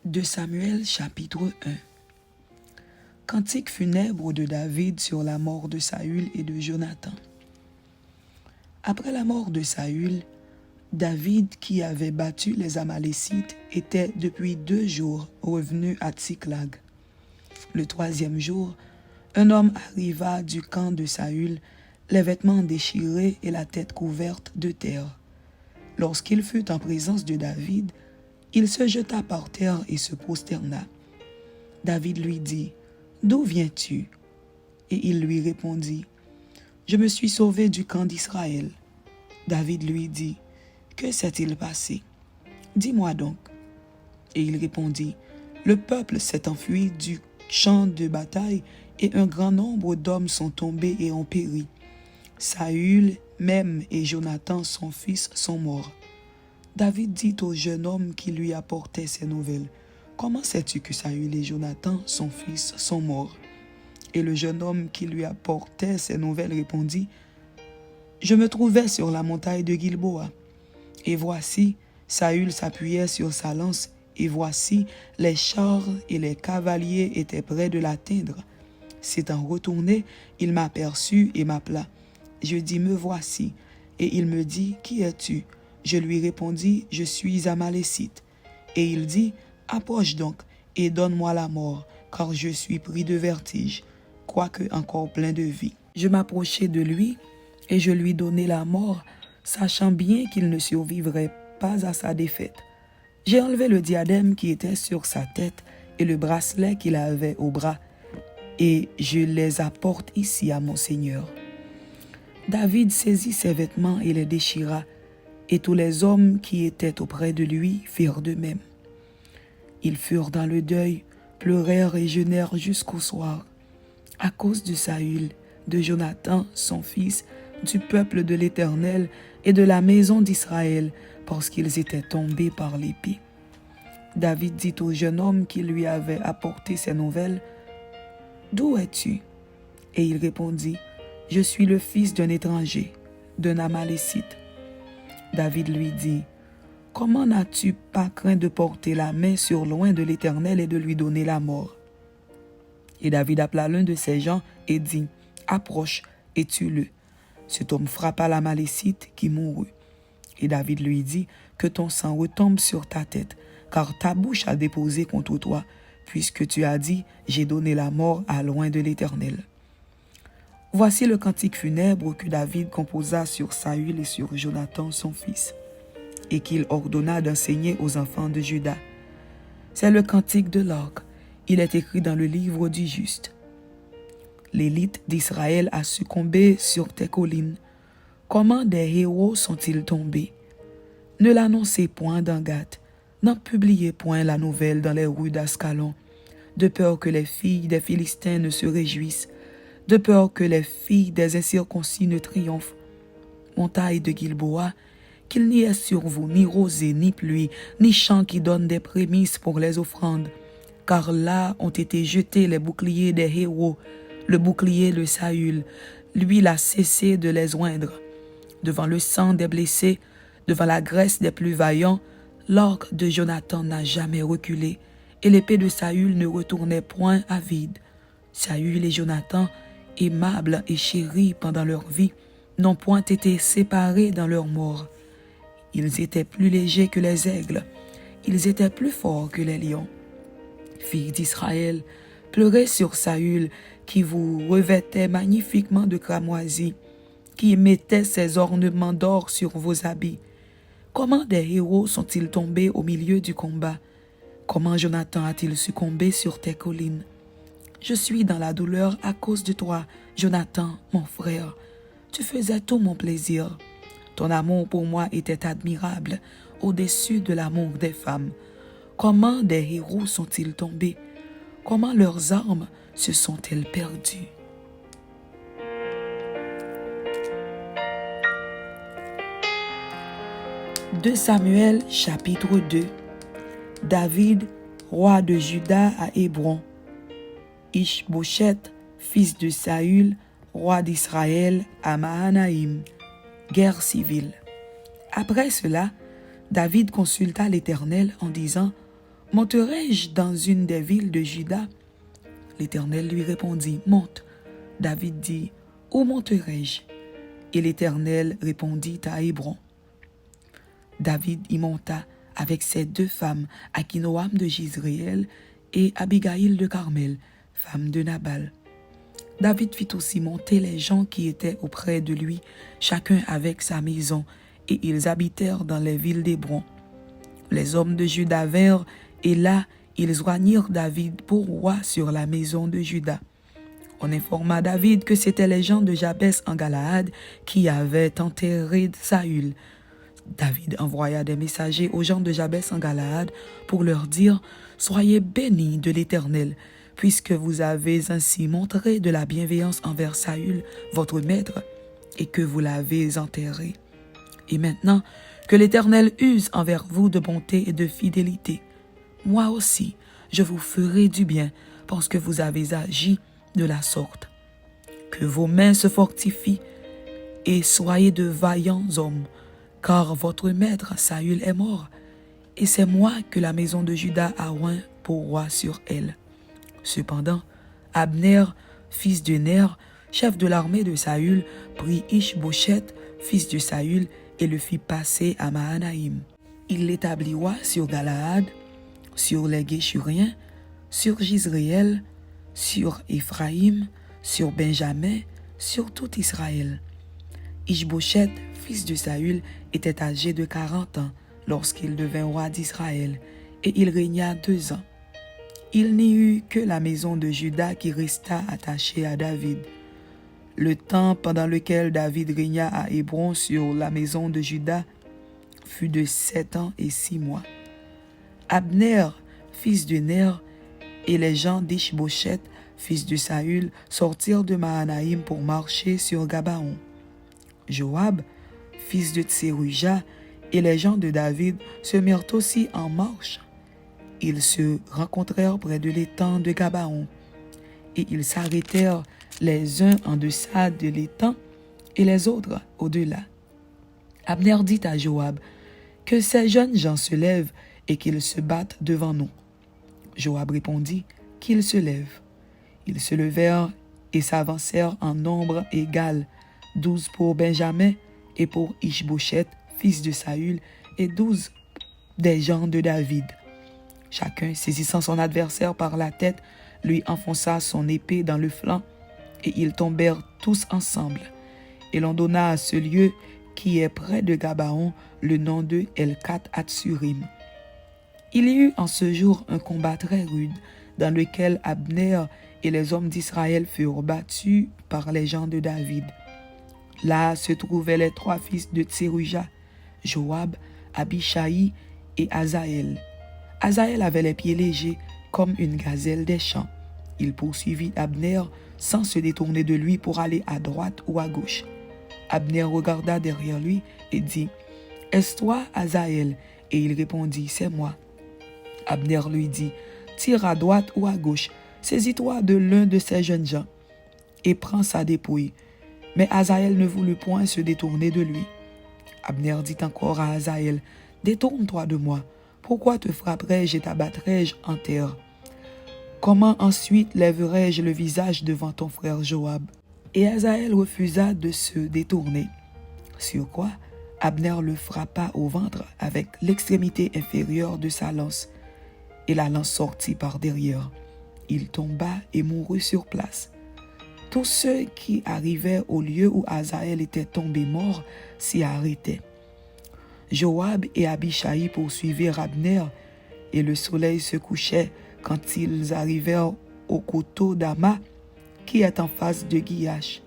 2 Samuel chapitre 1. Cantique funèbre de David sur la mort de Saül et de Jonathan. Après la mort de Saül, David, qui avait battu les Amalécites, était depuis 2 jours revenu à Tsiklag. Le 3e jour, un homme arriva du camp de Saül, les vêtements déchirés et la tête couverte de terre. Lorsqu'il fut en présence de David, il se jeta par terre et se prosterna. David lui dit, « D'où viens-tu » Et il lui répondit, « Je me suis sauvé du camp d'Israël. » David lui dit, « Que s'est-il passé? Dis-moi donc. » Et il répondit, « Le peuple s'est enfui du champ de bataille et un grand nombre d'hommes sont tombés et ont péri. Saül même et Jonathan son fils sont morts. » David dit au jeune homme qui lui apportait ces nouvelles, « Comment sais-tu que Saül et Jonathan, son fils, sont morts ?» Et le jeune homme qui lui apportait ces nouvelles répondit, « Je me trouvais sur la montagne de Gilboa, et voici, Saül s'appuyait sur sa lance, et voici, les chars et les cavaliers étaient près de l'atteindre. S'étant retourné, il m'aperçut et m'appela. Je dis, me voici. Et il me dit, qui es-tu? Je lui répondis, je suis Amalécite. Et il dit, approche donc et donne-moi la mort, car je suis pris de vertige, quoique encore plein de vie. Je m'approchai de lui et je lui donnai la mort, sachant bien qu'il ne survivrait pas à sa défaite. J'ai enlevé le diadème qui était sur sa tête et le bracelet qu'il avait au bras, et je les apporte ici à mon Seigneur. David saisit ses vêtements et les déchira, et tous les hommes qui étaient auprès de lui firent de même. Ils furent dans le deuil, pleurèrent et jeûnèrent jusqu'au soir, à cause de Saül, de Jonathan, son fils, du peuple de l'Éternel et de la maison d'Israël, parce qu'ils étaient tombés par l'épée. David dit au jeune homme qui lui avait apporté ces nouvelles, « D'où es-tu » Et il répondit, « Je suis le fils d'un étranger, d'un Amalécite. » David lui dit, « Comment n'as-tu pas craint de porter la main sur l'oint de l'Éternel et de lui donner la mort ?» Et David appela l'un de ses gens et dit, « Approche et tue-le. » Cet homme frappa l'Amalécite qui mourut. Et David lui dit, « Que ton sang retombe sur ta tête, car ta bouche a déposé contre toi, puisque tu as dit, j'ai donné la mort à l'oint de l'Éternel. » Voici le cantique funèbre que David composa sur Saül et sur Jonathan son fils, et qu'il ordonna d'enseigner aux enfants de Juda. C'est le cantique de l'orgue. Il est écrit dans le livre du juste. L'élite d'Israël a succombé sur tes collines. Comment des héros sont-ils tombés? Ne l'annoncez point dans Gath, n'en publiez point la nouvelle dans les rues d'Ascalon, de peur que les filles des Philistins ne se réjouissent, de peur que les filles des incirconcis ne triomphent. Montagne de Gilboa, qu'il n'y ait sur vous ni rosée, ni pluie, ni champ qui donne des prémices pour les offrandes, car là ont été jetés les boucliers des héros, le bouclier de Saül, lui il a cessé de les oindre. Devant le sang des blessés, devant la graisse des plus vaillants, l'arc de Jonathan n'a jamais reculé, et l'épée de Saül ne retournait point à vide. Saül et Jonathan, aimables et chéris pendant leur vie, n'ont point été séparés dans leur mort. Ils étaient plus légers que les aigles, ils étaient plus forts que les lions. Filles d'Israël, pleurez sur Saül, qui vous revêtait magnifiquement de cramoisie, qui mettait ses ornements d'or sur vos habits. Comment des héros sont-ils tombés au milieu du combat? Comment Jonathan a-t-il succombé sur tes collines? Je suis dans la douleur à cause de toi, Jonathan, mon frère. Tu faisais tout mon plaisir. Ton amour pour moi était admirable, au-dessus de l'amour des femmes. Comment des héros sont-ils tombés? Comment leurs armes se sont-elles perdues? « 2 Samuel chapitre 2. David, roi de Juda à Hébron. Ish-Bosheth, fils de Saül, roi d'Israël à Mahanaïm. Guerre civile. Après cela, David consulta l'Éternel en disant, Monterai-je dans une des villes de Juda? L'Éternel lui répondit, monte. David dit, où monterai-je? Et l'Éternel répondit à Hébron. David y monta avec ses 2 femmes, Akinoam de Jizréel et Abigaïl de Carmel, femme de Nabal. David fit aussi monter les gens qui étaient auprès de lui, chacun avec sa maison, et ils habitèrent dans les villes d'Hébron. Les hommes de Juda vinrent, et là, ils joignirent David pour roi sur la maison de Juda. On informa David que c'étaient les gens de Jabès en Galaad qui avaient enterré Saül. David envoya des messagers aux gens de Jabès en Galaad pour leur dire « Soyez bénis de l'Éternel, puisque vous avez ainsi montré de la bienveillance envers Saül, votre maître, et que vous l'avez enterré. Et maintenant, que l'Éternel use envers vous de bonté et de fidélité. Moi aussi, je vous ferai du bien, parce que vous avez agi de la sorte. Que vos mains se fortifient, et soyez de vaillants hommes, car votre maître Saül est mort, et c'est moi que la maison de Juda a oint pour roi sur elle. » Cependant, Abner, fils de Ner, chef de l'armée de Saül, prit Ish-Bosheth, fils de Saül, et le fit passer à Mahanaïm. Il l'établit roi sur Galaad, sur les Géshuriens, sur Jizréel, sur Éphraïm, sur Benjamin, sur tout Israël. Ish-Bosheth, fils de Saül, était âgé de 40 ans lorsqu'il devint roi d'Israël, et il régna 2 ans. Il n'y eut que la maison de Juda qui resta attachée à David. Le temps pendant lequel David régna à Hébron sur la maison de Juda fut de 7 ans et 6 mois. Abner, fils de Ner, et les gens d'Ish-Bosheth, fils de Saül, sortirent de Mahanaïm pour marcher sur Gabaon. Joab, fils de Tseruja, et les gens de David se mirent aussi en marche. Ils se rencontrèrent près de l'étang de Gabaon, et ils s'arrêtèrent les uns en deçà de l'étang et les autres au-delà. Abner dit à Joab, « Que ces jeunes gens se lèvent et qu'ils se battent devant nous. » Joab répondit, « Qu'ils se lèvent. » Ils se levèrent et s'avancèrent en nombre égal, 12 pour Benjamin et pour Ish-Bosheth, fils de Saül, et 12 des gens de David. Chacun, saisissant son adversaire par la tête, lui enfonça son épée dans le flanc, et ils tombèrent tous ensemble. Et l'on donna à ce lieu, qui est près de Gabaon, le nom de Elkat Hatsurim. Il y eut en ce jour un combat très rude, dans lequel Abner et les hommes d'Israël furent battus par les gens de David. Là se trouvaient les 3 fils de Tseruja, Joab, Abishai et Azaël. Azaël avait les pieds légers comme une gazelle des champs. Il poursuivit Abner sans se détourner de lui pour aller à droite ou à gauche. Abner regarda derrière lui et dit, « Est-ce toi, Azaël? » Et il répondit, « C'est moi. » Abner lui dit, « Tire à droite ou à gauche, saisis-toi de l'un de ces jeunes gens et prends sa dépouille. » Mais Azaël ne voulut point se détourner de lui. Abner dit encore à Azaël, « Détourne-toi de moi. Pourquoi te frapperai-je et t'abattrai-je en terre? Comment ensuite lèverai-je le visage devant ton frère Joab? » Et Azaël refusa de se détourner. Sur quoi Abner le frappa au ventre avec l'extrémité inférieure de sa lance, et la lance sortit par derrière. Il tomba et mourut sur place. Tous ceux qui arrivaient au lieu où Azaël était tombé mort s'y arrêtaient. Joab et Abishai poursuivirent Abner, et le soleil se couchait quand ils arrivèrent au coteau d'Ama, qui est en face de Guiash,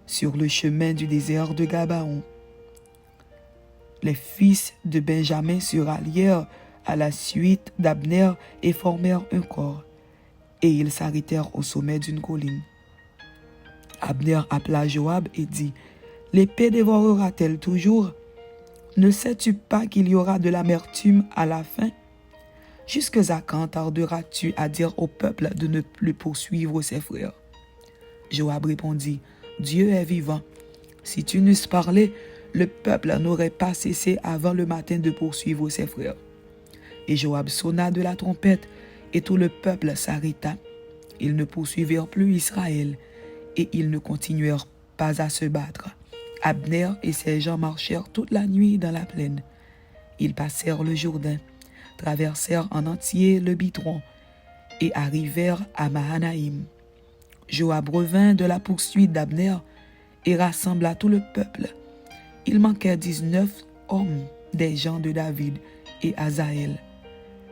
sur le chemin du désert de Gabaon. Les fils de Benjamin se rallièrent à la suite d'Abner et formèrent un corps, et ils s'arrêtèrent au sommet d'une colline. Abner appela Joab et dit, « L'épée dévorera-t-elle toujours? Ne sais-tu pas qu'il y aura de l'amertume à la fin? Jusqu'à quand tarderas-tu à dire au peuple de ne plus poursuivre ses frères? » Joab répondit, « Dieu est vivant. Si tu n'eusses parlé, le peuple n'aurait pas cessé avant le matin de poursuivre ses frères. » Et Joab sonna de la trompette, et tout le peuple s'arrêta. Ils ne poursuivirent plus Israël, et ils ne continuèrent pas à se battre. Abner et ses gens marchèrent toute la nuit dans la plaine. Ils passèrent le Jourdain, traversèrent en entier le Bidron, et arrivèrent à Mahanaïm. Joab revint de la poursuite d'Abner, et rassembla tout le peuple. Il manquait 19 hommes des gens de David et Asaël.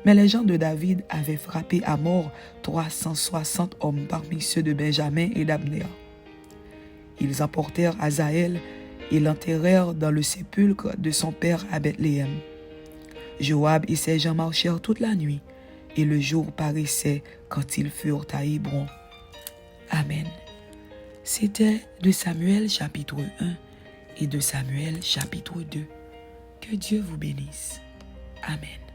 Mais les gens de David avaient frappé à mort 360 hommes parmi ceux de Benjamin et d'Abner. Ils emportèrent Asaël et l'enterrèrent dans le sépulcre de son père à Bethléem. Joab et ses gens marchèrent toute la nuit, et le jour paraissait quand ils furent à Hébron. Amen. C'était de Samuel chapitre 1 et de Samuel chapitre 2. Que Dieu vous bénisse. Amen.